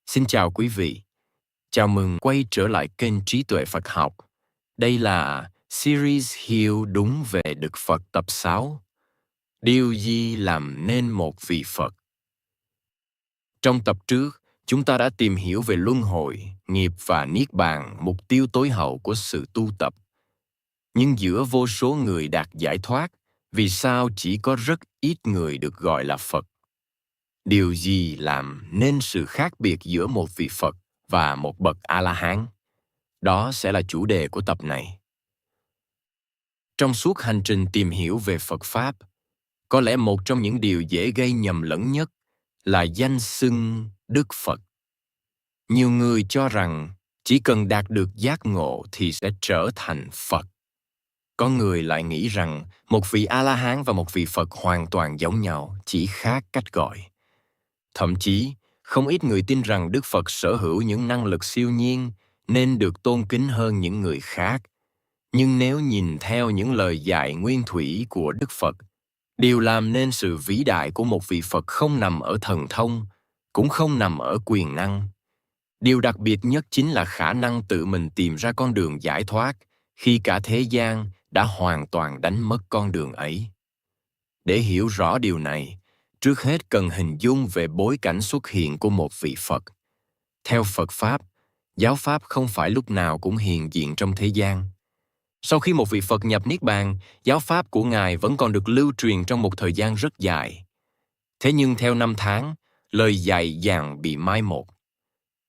Xin chào quý vị. Chào mừng quay trở lại kênh Trí tuệ Phật học. Đây là series Hiểu đúng về Đức Phật tập 6. Điều gì làm nên một vị Phật? Trong tập trước, chúng ta đã tìm hiểu về luân hồi, nghiệp và niết bàn, mục tiêu tối hậu của sự tu tập. Nhưng giữa vô số người đạt giải thoát, vì sao chỉ có rất ít người được gọi là Phật? Điều gì làm nên sự khác biệt giữa một vị Phật và một bậc A-la-hán? Đó sẽ là chủ đề của tập này. Trong suốt hành trình tìm hiểu về Phật Pháp, có lẽ một trong những điều dễ gây nhầm lẫn nhất là danh xưng Đức Phật. Nhiều người cho rằng chỉ cần đạt được giác ngộ thì sẽ trở thành Phật. Có người lại nghĩ rằng một vị A-la-hán và một vị Phật hoàn toàn giống nhau, chỉ khác cách gọi. Thậm chí, không ít người tin rằng Đức Phật sở hữu những năng lực siêu nhiên nên được tôn kính hơn những người khác. Nhưng nếu nhìn theo những lời dạy nguyên thủy của Đức Phật, điều làm nên sự vĩ đại của một vị Phật không nằm ở thần thông, cũng không nằm ở quyền năng. Điều đặc biệt nhất chính là khả năng tự mình tìm ra con đường giải thoát khi cả thế gian đã hoàn toàn đánh mất con đường ấy. Để hiểu rõ điều này, trước hết cần hình dung về bối cảnh xuất hiện của một vị Phật. Theo Phật Pháp, giáo Pháp không phải lúc nào cũng hiện diện trong thế gian. Sau khi một vị Phật nhập Niết Bàn, giáo Pháp của Ngài vẫn còn được lưu truyền trong một thời gian rất dài. Thế nhưng theo năm tháng, lời dạy dàng bị mai một.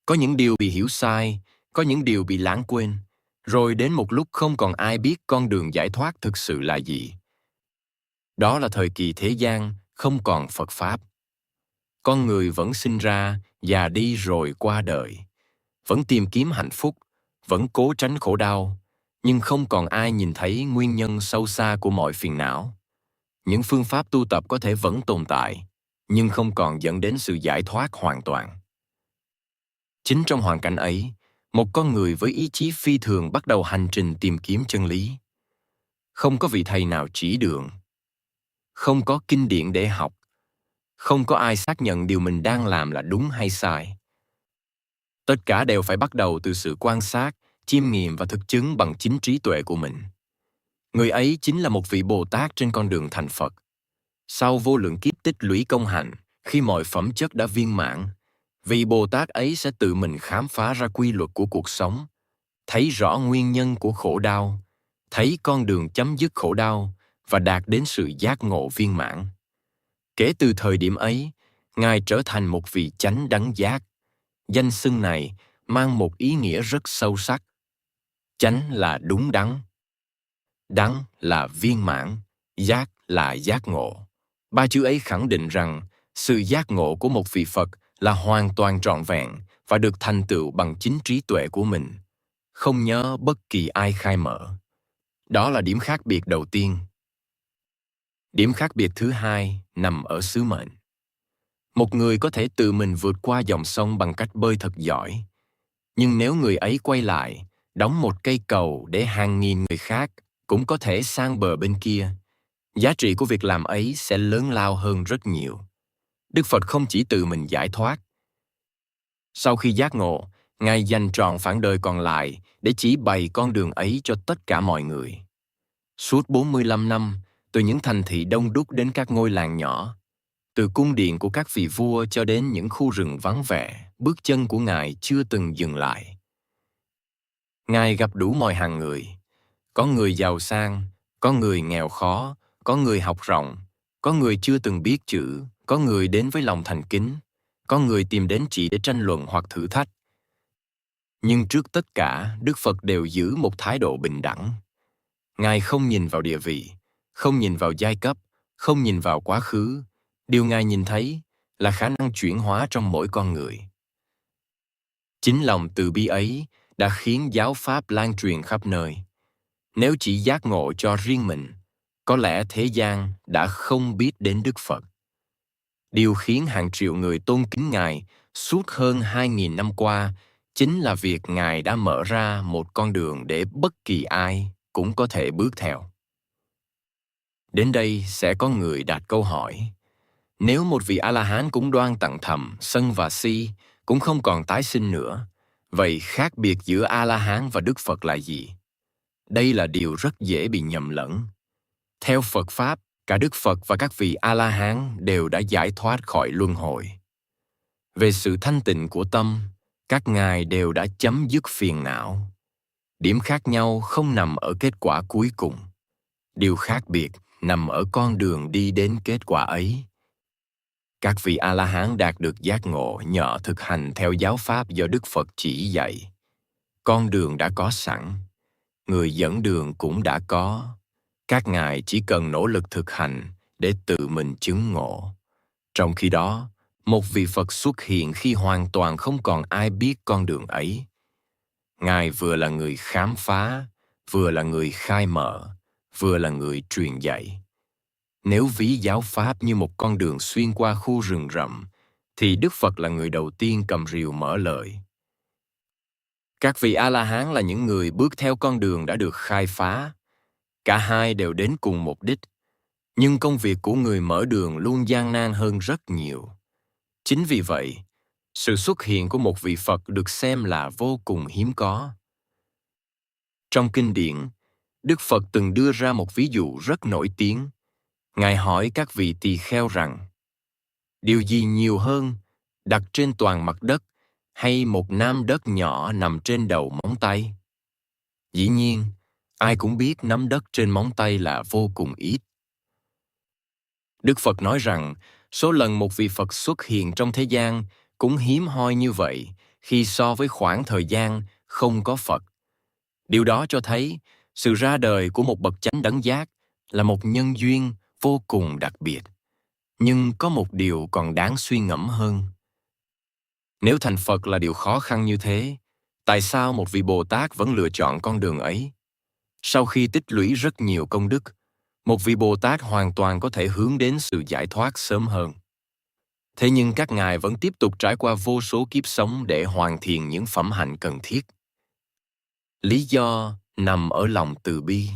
Có những điều bị hiểu sai, có những điều bị lãng quên, rồi đến một lúc không còn ai biết con đường giải thoát thực sự là gì. Đó là thời kỳ thế gian không còn Phật Pháp. Con người vẫn sinh ra, già đi rồi qua đời, vẫn tìm kiếm hạnh phúc, vẫn cố tránh khổ đau, nhưng không còn ai nhìn thấy nguyên nhân sâu xa của mọi phiền não. Những phương pháp tu tập có thể vẫn tồn tại, nhưng không còn dẫn đến sự giải thoát hoàn toàn. Chính trong hoàn cảnh ấy, một con người với ý chí phi thường bắt đầu hành trình tìm kiếm chân lý. Không có vị thầy nào chỉ đường, không có kinh điển để học, không có ai xác nhận điều mình đang làm là đúng hay sai. Tất cả đều phải bắt đầu từ sự quan sát, chiêm nghiệm và thực chứng bằng chính trí tuệ của mình. Người ấy chính là một vị Bồ Tát trên con đường thành Phật. Sau vô lượng kiếp tích lũy công hạnh, khi mọi phẩm chất đã viên mãn, vị Bồ Tát ấy sẽ tự mình khám phá ra quy luật của cuộc sống, thấy rõ nguyên nhân của khổ đau, thấy con đường chấm dứt khổ đau và đạt đến sự giác ngộ viên mãn. Kể từ thời điểm ấy, Ngài trở thành một vị chánh đẳng giác. Danh xưng này mang một ý nghĩa rất sâu sắc. Chánh là đúng đắn, đắn là viên mãn, giác là giác ngộ. Ba chữ ấy khẳng định rằng sự giác ngộ của một vị Phật là hoàn toàn trọn vẹn và được thành tựu bằng chính trí tuệ của mình, không nhớ bất kỳ ai khai mở. Đó là điểm khác biệt đầu tiên. Điểm khác biệt thứ hai nằm ở sứ mệnh. Một người có thể tự mình vượt qua dòng sông bằng cách bơi thật giỏi. Nhưng nếu người ấy quay lại, đóng một cây cầu để hàng nghìn người khác cũng có thể sang bờ bên kia, giá trị của việc làm ấy sẽ lớn lao hơn rất nhiều. Đức Phật không chỉ tự mình giải thoát. Sau khi giác ngộ, Ngài dành trọn phản đời còn lại để chỉ bày con đường ấy cho tất cả mọi người. Suốt 45 năm, từ những thành thị đông đúc đến các ngôi làng nhỏ, từ cung điện của các vị vua cho đến những khu rừng vắng vẻ, bước chân của Ngài chưa từng dừng lại. Ngài gặp đủ mọi hàng người. Có người giàu sang, có người nghèo khó, có người học rộng, có người chưa từng biết chữ, có người đến với lòng thành kính, có người tìm đến chỉ để tranh luận hoặc thử thách. Nhưng trước tất cả, Đức Phật đều giữ một thái độ bình đẳng. Ngài không nhìn vào địa vị, không nhìn vào giai cấp, không nhìn vào quá khứ. Điều Ngài nhìn thấy là khả năng chuyển hóa trong mỗi con người. Chính lòng từ bi ấy đã khiến giáo pháp lan truyền khắp nơi. Nếu chỉ giác ngộ cho riêng mình, có lẽ thế gian đã không biết đến Đức Phật. Điều khiến hàng triệu người tôn kính Ngài suốt hơn 2.000 năm qua chính là việc Ngài đã mở ra một con đường để bất kỳ ai cũng có thể bước theo. Đến đây sẽ có người đặt câu hỏi: nếu một vị A-la-hán cũng đoan tặng thầm, sân và si, cũng không còn tái sinh nữa. Vậy khác biệt giữa A-la-hán và Đức Phật là gì? Đây là điều rất dễ bị nhầm lẫn. Theo Phật Pháp, cả Đức Phật và các vị A-la-hán đều đã giải thoát khỏi luân hồi. Về sự thanh tịnh của tâm, các ngài đều đã chấm dứt phiền não. Điểm khác nhau không nằm ở kết quả cuối cùng. Điều khác biệt nằm ở con đường đi đến kết quả ấy. Các vị A-la-hán đạt được giác ngộ nhờ thực hành theo giáo pháp do Đức Phật chỉ dạy. Con đường đã có sẵn, người dẫn đường cũng đã có. Các ngài chỉ cần nỗ lực thực hành để tự mình chứng ngộ. Trong khi đó, một vị Phật xuất hiện khi hoàn toàn không còn ai biết con đường ấy. Ngài vừa là người khám phá, vừa là người khai mở, vừa là người truyền dạy. Nếu ví giáo pháp như một con đường xuyên qua khu rừng rậm, thì Đức Phật là người đầu tiên cầm rìu mở lời. Các vị A-la-hán là những người bước theo con đường đã được khai phá. Cả hai đều đến cùng mục đích, nhưng công việc của người mở đường luôn gian nan hơn rất nhiều. Chính vì vậy, sự xuất hiện của một vị Phật được xem là vô cùng hiếm có. Trong kinh điển, Đức Phật từng đưa ra một ví dụ rất nổi tiếng. Ngài hỏi các vị tỳ kheo rằng, điều gì nhiều hơn, đặt trên toàn mặt đất hay một nắm đất nhỏ nằm trên đầu móng tay? Dĩ nhiên, ai cũng biết nắm đất trên móng tay là vô cùng ít. Đức Phật nói rằng, số lần một vị Phật xuất hiện trong thế gian cũng hiếm hoi như vậy khi so với khoảng thời gian không có Phật. Điều đó cho thấy sự ra đời của một bậc chánh đẳng giác là một nhân duyên vô cùng đặc biệt. Nhưng có một điều còn đáng suy ngẫm hơn. Nếu thành Phật là điều khó khăn như thế, tại sao một vị Bồ Tát vẫn lựa chọn con đường ấy? Sau khi tích lũy rất nhiều công đức, một vị Bồ Tát hoàn toàn có thể hướng đến sự giải thoát sớm hơn. Thế nhưng các ngài vẫn tiếp tục trải qua vô số kiếp sống để hoàn thiện những phẩm hạnh cần thiết. Lý do nằm ở lòng từ bi.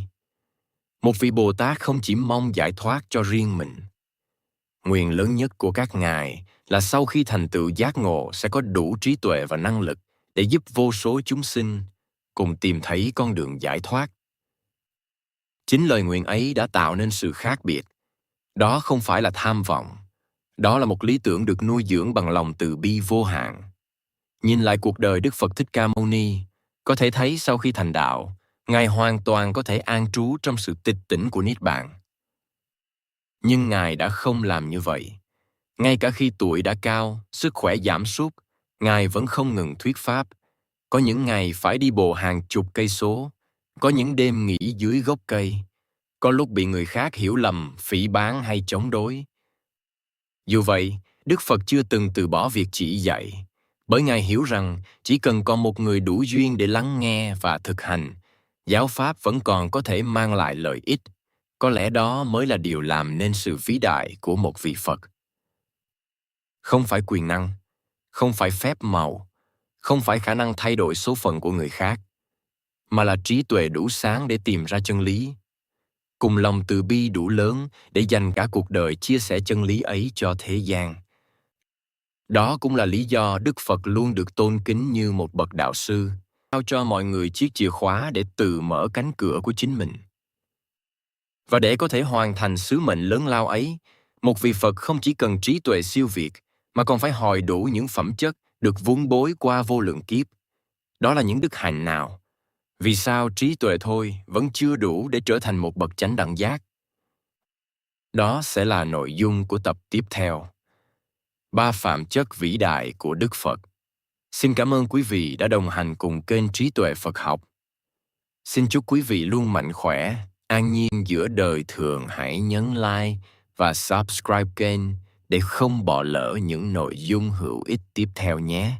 Một vị Bồ Tát không chỉ mong giải thoát cho riêng mình. Nguyện lớn nhất của các ngài là sau khi thành tựu giác ngộ sẽ có đủ trí tuệ và năng lực để giúp vô số chúng sinh cùng tìm thấy con đường giải thoát. Chính lời nguyện ấy đã tạo nên sự khác biệt. Đó không phải là tham vọng. Đó là một lý tưởng được nuôi dưỡng bằng lòng từ bi vô hạn. Nhìn lại cuộc đời Đức Phật Thích Ca Mâu Ni, có thể thấy sau khi thành đạo, Ngài hoàn toàn có thể an trú trong sự tịch tỉnh của Niết Bàn. Nhưng Ngài đã không làm như vậy. Ngay cả khi tuổi đã cao, sức khỏe giảm sút, Ngài vẫn không ngừng thuyết pháp. Có những ngày phải đi bộ hàng chục cây số, có những đêm nghỉ dưới gốc cây, có lúc bị người khác hiểu lầm, phỉ báng hay chống đối. Dù vậy, Đức Phật chưa từng từ bỏ việc chỉ dạy, bởi Ngài hiểu rằng chỉ cần còn một người đủ duyên để lắng nghe và thực hành, giáo pháp vẫn còn có thể mang lại lợi ích. Có lẽ đó mới là điều làm nên sự vĩ đại của một vị Phật. Không phải quyền năng, không phải phép màu, không phải khả năng thay đổi số phận của người khác, mà là trí tuệ đủ sáng để tìm ra chân lý, cùng lòng từ bi đủ lớn để dành cả cuộc đời chia sẻ chân lý ấy cho thế gian. Đó cũng là lý do Đức Phật luôn được tôn kính như một bậc đạo sư, trao cho mọi người chiếc chìa khóa để tự mở cánh cửa của chính mình. Và để có thể hoàn thành sứ mệnh lớn lao ấy, một vị Phật không chỉ cần trí tuệ siêu việt, mà còn phải hội đủ những phẩm chất được vun bối qua vô lượng kiếp. Đó là những đức hạnh nào? Vì sao trí tuệ thôi vẫn chưa đủ để trở thành một bậc chánh đẳng giác? Đó sẽ là nội dung của tập tiếp theo. 3 phạm chất vĩ đại của Đức Phật. Xin cảm ơn quý vị đã đồng hành cùng kênh Trí Tuệ Phật Học. Xin chúc quý vị luôn mạnh khỏe, an nhiên giữa đời thường. Hãy nhấn like và subscribe kênh để không bỏ lỡ những nội dung hữu ích tiếp theo nhé.